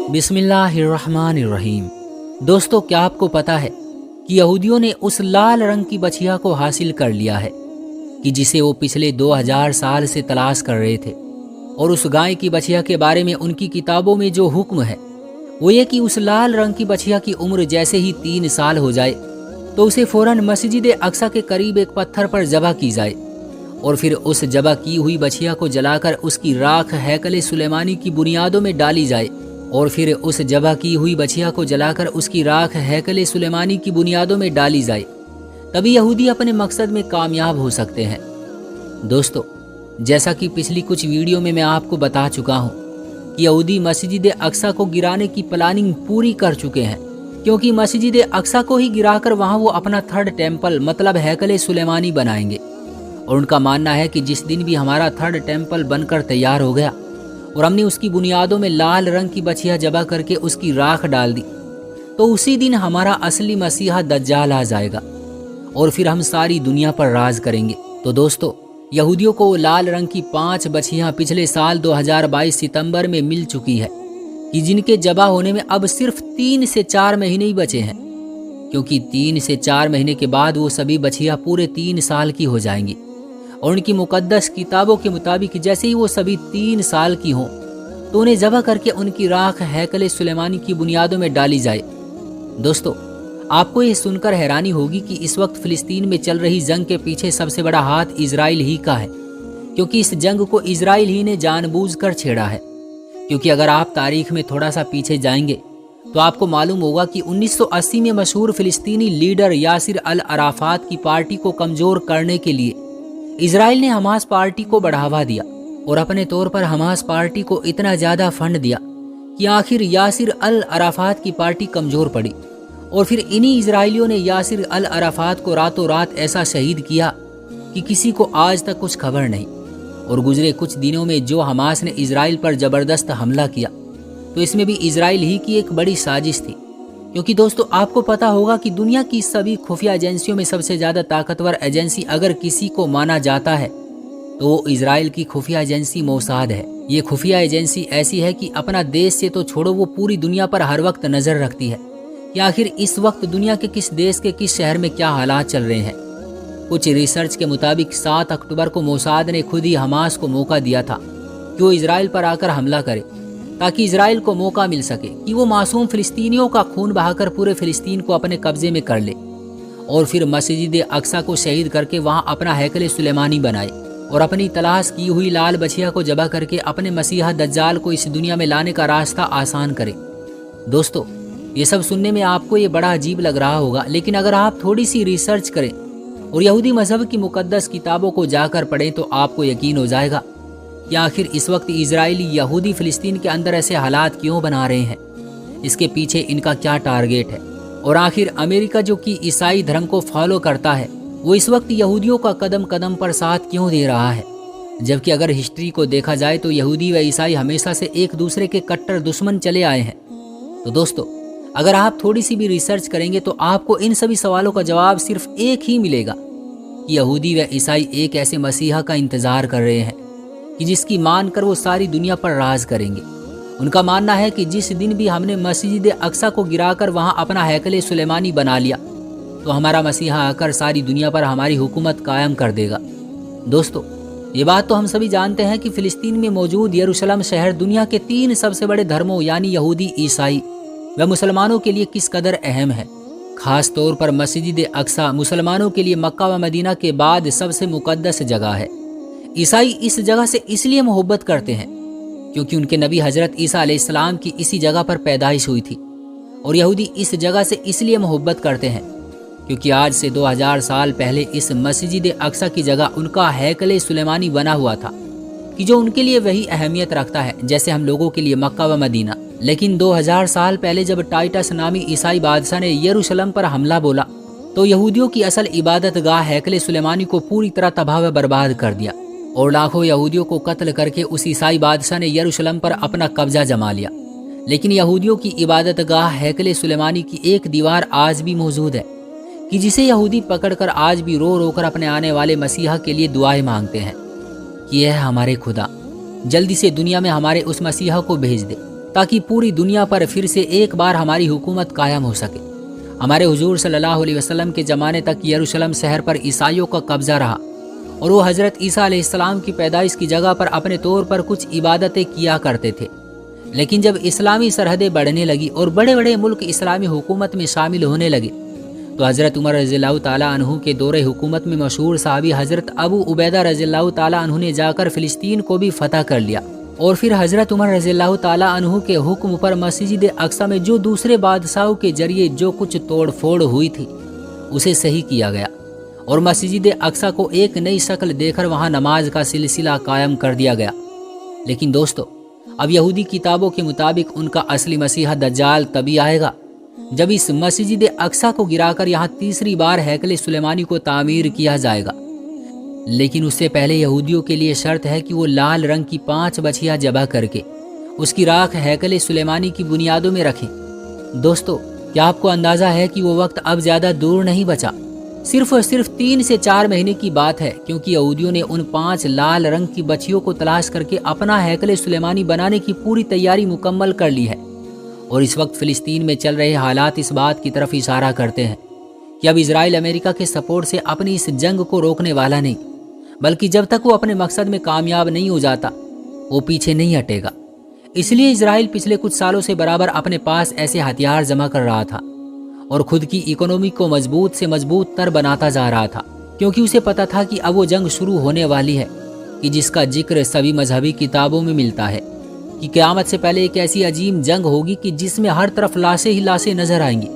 بسم اللہ الرحمن الرحیم۔ دوستو، کیا آپ کو پتا ہے کہ یہودیوں نے اس لال رنگ کی بچھیا کو حاصل کر لیا ہے کہ جسے وہ پچھلے 2000 سال سے تلاش کر رہے تھے؟ اور اس گائے کی بچھیا کے بارے میں ان کی کتابوں میں جو حکم ہے وہ یہ کہ اس لال رنگ کی بچھیا کی عمر جیسے ہی 3 سال ہو جائے تو اسے فوراً مسجد اقصی کے قریب ایک پتھر پر ذبح کی جائے، اور پھر اس ذبح کی ہوئی بچھیا کو جلا کر اس کی راکھ ہیکل سلیمانی کی بنیادوں میں ڈالی جائے تبھی یہودی اپنے مقصد میں کامیاب ہو سکتے ہیں۔ دوستو، جیسا کہ پچھلی کچھ ویڈیو میں آپ کو بتا چکا ہوں کہ یہودی مسجد اقصی کو گرانے کی پلاننگ پوری کر چکے ہیں، کیونکہ مسجد اقصی کو ہی گرا کر وہاں وہ اپنا 3rd ٹیمپل مطلب ہیکل سلیمانی بنائیں گے، اور ان کا ماننا ہے کہ جس دن بھی ہمارا 3rd ٹیمپل بن کر تیار ہو گیا اور ہم نے اس کی بنیادوں میں لال رنگ کی بچھیا ذبح کر کے اس کی راکھ ڈال دی، تو اسی دن ہمارا اصلی مسیحا دجال آ جائے گا اور پھر ہم ساری دنیا پر راج کریں گے۔ تو دوستو، یہودیوں کو وہ لال رنگ کی 5 بچھیاں پچھلے سال 2022 ستمبر میں مل چکی ہے کہ جن کے ذبح ہونے میں اب صرف 3 سے 4 مہینے ہی بچے ہیں، کیونکہ 3 سے 4 مہینے کے بعد وہ سبھی بچھیاں پورے 3 سال کی ہو جائیں گی، اور ان کی مقدس کتابوں کے مطابق جیسے ہی وہ سبھی 3 سال کی ہوں تو انہیں ذبح کر کے ان کی راکھ ہیکل سلیمانی کی بنیادوں میں ڈالی جائے۔ دوستو، آپ کو یہ سن کر حیرانی ہوگی کہ اس وقت فلسطین میں چل رہی جنگ کے پیچھے سب سے بڑا ہاتھ اسرائیل ہی کا ہے، کیونکہ اس جنگ کو اسرائیل ہی نے جان بوجھ کر چھیڑا ہے۔ کیونکہ اگر آپ تاریخ میں تھوڑا سا پیچھے جائیں گے تو آپ کو معلوم ہوگا کہ 1980 میں مشہور فلسطینی لیڈر یاسر العرفات کی پارٹی کو کمزور کرنے کے لیے اسرائیل نے حماس پارٹی کو بڑھاوا دیا، اور اپنے طور پر حماس پارٹی کو اتنا زیادہ فنڈ دیا کہ آخر یاسر العرفات کی پارٹی کمزور پڑی، اور پھر انہی اسرائیلیوں نے یاسر العرفات کو راتوں رات ایسا شہید کیا کہ کسی کو آج تک کچھ خبر نہیں۔ اور گزرے کچھ دنوں میں جو حماس نے اسرائیل پر زبردست حملہ کیا تو اس میں بھی اسرائیل ہی کی ایک بڑی سازش تھی، کیونکہ دوستو آپ کو پتا ہوگا کہ دنیا کی سبھی خفیہ ایجنسیوں میں سب سے زیادہ طاقتور ایجنسی اگر کسی کو مانا جاتا ہے تو وہ اسرائیل کی خفیہ ایجنسی موساد ہے۔ یہ خفیہ ایجنسی ایسی ہے کہ اپنا دیش سے تو چھوڑو، وہ پوری دنیا پر ہر وقت نظر رکھتی ہے کہ آخر اس وقت دنیا کے کس دیش کے کس شہر میں کیا حالات چل رہے ہیں۔ کچھ ریسرچ کے مطابق 7 اکتوبر کو موساد نے خود ہی حماس کو موقع دیا تھا کہ وہ اسرائیل پر آ کر حملہ کرے، تاکہ اسرائیل کو موقع مل سکے کہ وہ معصوم فلسطینیوں کا خون بہا کر پورے فلسطین کو اپنے قبضے میں کر لے، اور پھر مسجد اقصی کو شہید کر کے وہاں اپنا ہیکل سلیمانی بنائے، اور اپنی تلاش کی ہوئی لال بچھیا کو ذبح کر کے اپنے مسیحا دجال کو اس دنیا میں لانے کا راستہ آسان کرے۔ دوستو، یہ سب سننے میں آپ کو یہ بڑا عجیب لگ رہا ہوگا، لیکن اگر آپ تھوڑی سی ریسرچ کریں اور یہودی مذہب کی مقدس کتابوں کو جا کر پڑھیں تو آپ کو یقین ہو جائے گا کہ آخر اس وقت اسرائیلی یہودی فلسطین کے اندر ایسے حالات کیوں بنا رہے ہیں، اس کے پیچھے ان کا کیا ٹارگیٹ ہے، اور آخر امریکہ جو کہ عیسائی دھرم کو فالو کرتا ہے وہ اس وقت یہودیوں کا قدم قدم پر ساتھ کیوں دے رہا ہے، جبکہ اگر ہسٹری کو دیکھا جائے تو یہودی و عیسائی ہمیشہ سے ایک دوسرے کے کٹر دشمن چلے آئے ہیں۔ تو دوستو، اگر آپ تھوڑی سی بھی ریسرچ کریں گے تو آپ کو ان سبھی سوالوں کا جواب صرف ایک ہی ملے گا کہ یہودی و عیسائی ایک ایسے مسیحا کا انتظار کر رہے ہیں کہ جس کی مان کر وہ ساری دنیا پر راج کریں گے۔ ان کا ماننا ہے کہ جس دن بھی ہم نے مسجد اقصی کو گرا کر وہاں اپنا ہیکل سلیمانی بنا لیا تو ہمارا مسیحا آ کر ساری دنیا پر ہماری حکومت قائم کر دے گا۔ دوستو، یہ بات تو ہم سبھی جانتے ہیں کہ فلسطین میں موجود یروشلم شہر دنیا کے 3 سب سے بڑے دھرموں یعنی یہودی، عیسائی و مسلمانوں کے لیے کس قدر اہم ہے۔ خاص طور پر مسجد اقصی مسلمانوں کے لیے مکہ و مدینہ کے بعد سب سے مقدس جگہ ہے۔ عیسائی اس جگہ سے اس لیے محبت کرتے ہیں کیونکہ ان کے نبی حضرت عیسیٰ علیہ السلام کی اسی جگہ پر پیدائش ہوئی تھی، اور یہودی اس جگہ سے اس لیے محبت کرتے ہیں کیونکہ آج سے 2000 سال پہلے اس مسجد اقصی کی جگہ ان کا ہیکل سلیمانی بنا ہوا تھا کہ جو ان کے لیے وہی اہمیت رکھتا ہے جیسے ہم لوگوں کے لیے مکہ و مدینہ۔ لیکن 2000 سال پہلے جب ٹائٹس نامی عیسائی بادشاہ نے یروشلم پر حملہ بولا تو یہودیوں کی اصل عبادت گاہ ہیکل سلیمانی کو پوری طرح تباہ و برباد کر دیا، اور لاکھوں یہودیوں کو قتل کر کے اس عیسائی بادشاہ نے یروشلم پر اپنا قبضہ جما لیا۔ لیکن یہودیوں کی عبادت گاہ ہیکل سلیمانی کی ایک دیوار آج بھی موجود ہے کہ جسے یہودی پکڑ کر آج بھی رو رو کر اپنے آنے والے مسیحا کے لیے دعائیں مانگتے ہیں کہ اے ہمارے خدا، جلدی سے دنیا میں ہمارے اس مسیحا کو بھیج دے تاکہ پوری دنیا پر پھر سے ایک بار ہماری حکومت قائم ہو سکے۔ ہمارے حضور صلی اللہ علیہ وسلم کے زمانے تک یروشلم شہر پر عیسائیوں کا قبضہ رہا اور وہ حضرت عیسیٰ علیہ السلام کی پیدائش کی جگہ پر اپنے طور پر کچھ عبادتیں کیا کرتے تھے۔ لیکن جب اسلامی سرحدیں بڑھنے لگی اور بڑے بڑے ملک اسلامی حکومت میں شامل ہونے لگے تو حضرت عمر رضی اللہ تعالیٰ عنہ کے دور حکومت میں مشہور صحابی حضرت ابو عبیدہ رضی اللہ تعالیٰ عنہ نے جا کر فلسطین کو بھی فتح کر لیا، اور پھر حضرت عمر رضی اللہ تعالیٰ عنہ کے حکم پر مسجد اقصی میں جو دوسرے بادشاہوں کے ذریعے جو کچھ توڑ پھوڑ ہوئی تھی اسے صحیح کیا گیا، اور مسجد اقصی کو ایک نئی شکل دے کر وہاں نماز کا سلسلہ قائم کر دیا گیا۔ لیکن دوستو، اب یہودی کتابوں کے مطابق ان کا اصلی مسیحا دجال تبھی آئے گا جب اس مسجد اقصی کو گرا کر یہاں تیسری بار ہیکل سلیمانی کو تعمیر کیا جائے گا۔ لیکن اس سے پہلے یہودیوں کے لیے شرط ہے کہ وہ لال رنگ کی 5 بچھیاں ذبح کر کے اس کی راکھ ہیکل سلیمانی کی بنیادوں میں رکھیں۔ دوستو، کیا آپ کو اندازہ ہے کہ وہ وقت اب زیادہ دور نہیں بچا؟ صرف اور صرف 3 سے 4 مہینے کی بات ہے، کیونکہ یہودیوں نے ان 5 لال رنگ کی بچھیوں کو تلاش کر کے اپنا ہیکل سلیمانی بنانے کی پوری تیاری مکمل کر لی ہے۔ اور اس وقت فلسطین میں چل رہے حالات اس بات کی طرف اشارہ کرتے ہیں کہ اب اسرائیل امریکہ کے سپورٹ سے اپنی اس جنگ کو روکنے والا نہیں، بلکہ جب تک وہ اپنے مقصد میں کامیاب نہیں ہو جاتا وہ پیچھے نہیں ہٹے گا۔ اس لیے اسرائیل پچھلے کچھ سالوں سے برابر اپنے پاس ایسے ہتھیار جمع کر رہا تھا اور خود کی اکنومی کو مضبوط سے مضبوط تر بناتا جا رہا تھا، کیونکہ اسے پتا تھا کہ اب وہ جنگ شروع ہونے والی ہے کہ جس کا ذکر سبھی مذہبی کتابوں میں ملتا ہے کہ قیامت سے پہلے ایک ایسی عظیم جنگ ہوگی کہ جس میں ہر طرف لاشیں ہی لاشیں نظر آئیں گی۔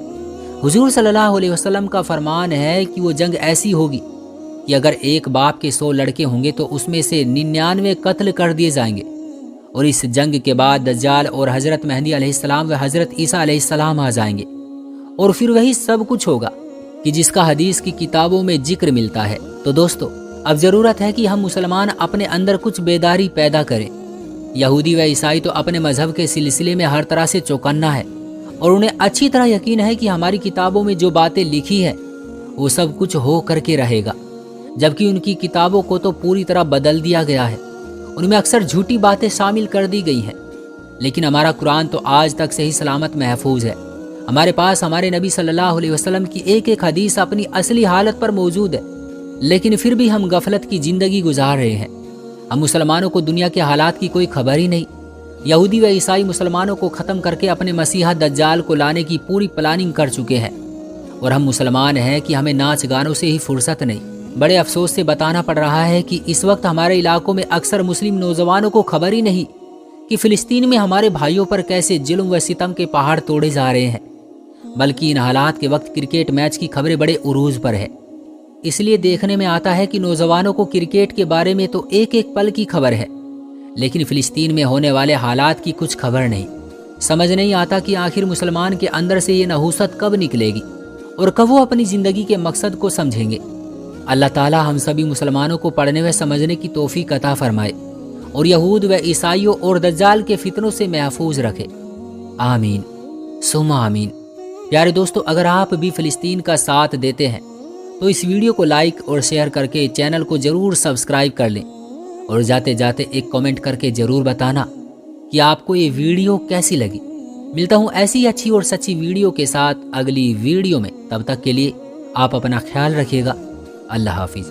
حضور صلی اللہ علیہ وسلم کا فرمان ہے کہ وہ جنگ ایسی ہوگی کہ اگر ایک باپ کے 100 لڑکے ہوں گے تو اس میں سے 99 قتل کر دیے جائیں گے، اور اس جنگ کے بعد دجال اور حضرت مہدی علیہ السلام و حضرت عیسیٰ علیہ السلام آ جائیں گے، اور پھر وہی سب کچھ ہوگا کہ جس کا حدیث کی کتابوں میں ذکر ملتا ہے۔ تو دوستو، اب ضرورت ہے کہ ہم مسلمان اپنے اندر کچھ بیداری پیدا کریں۔ یہودی و عیسائی تو اپنے مذہب کے سلسلے میں ہر طرح سے چوکنا ہے، اور انہیں اچھی طرح یقین ہے کہ ہماری کتابوں میں جو باتیں لکھی ہیں وہ سب کچھ ہو کر کے رہے گا، جبکہ ان کی کتابوں کو تو پوری طرح بدل دیا گیا ہے، ان میں اکثر جھوٹی باتیں شامل کر دی گئی ہیں۔ لیکن ہمارا قرآن تو آج تک صحیح سلامت محفوظ ہے۔ ہمارے پاس ہمارے نبی صلی اللہ علیہ وسلم کی ایک ایک حدیث اپنی اصلی حالت پر موجود ہے، لیکن پھر بھی ہم غفلت کی زندگی گزار رہے ہیں۔ ہم مسلمانوں کو دنیا کے حالات کی کوئی خبر ہی نہیں۔ یہودی و عیسائی مسلمانوں کو ختم کر کے اپنے مسیحا دجال کو لانے کی پوری پلاننگ کر چکے ہیں، اور ہم مسلمان ہیں کہ ہمیں ناچ گانوں سے ہی فرصت نہیں۔ بڑے افسوس سے بتانا پڑ رہا ہے کہ اس وقت ہمارے علاقوں میں اکثر مسلم نوجوانوں کو خبر ہی نہیں کہ فلسطین میں ہمارے بھائیوں پر کیسے ظلم و ستم کے پہاڑ توڑے جا رہے ہیں، بلکہ ان حالات کے وقت کرکٹ میچ کی خبریں بڑے عروج پر ہے۔ اس لیے دیکھنے میں آتا ہے کہ نوجوانوں کو کرکٹ کے بارے میں تو ایک ایک پل کی خبر ہے، لیکن فلسطین میں ہونے والے حالات کی کچھ خبر نہیں۔ سمجھ نہیں آتا کہ آخر مسلمان کے اندر سے یہ نحوست کب نکلے گی اور کب وہ اپنی زندگی کے مقصد کو سمجھیں گے۔ اللہ تعالی ہم سبھی مسلمانوں کو پڑھنے و سمجھنے کی توفیق عطا فرمائے، اور یہود و عیسائیوں اور دجال کے فتنوں سے محفوظ رکھے۔ آمین ثم آمین۔ پیارے دوستو، اگر آپ بھی فلسطین کا ساتھ دیتے ہیں تو اس ویڈیو کو لائک اور شیئر کر کے چینل کو ضرور سبسکرائب کر لیں، اور جاتے جاتے ایک کامنٹ کر کے ضرور بتانا کہ آپ کو یہ ویڈیو کیسی لگی۔ ملتا ہوں ایسی اچھی اور سچی ویڈیو کے ساتھ اگلی ویڈیو میں، تب تک کے لیے آپ اپنا خیال رکھیے گا۔ اللہ حافظ۔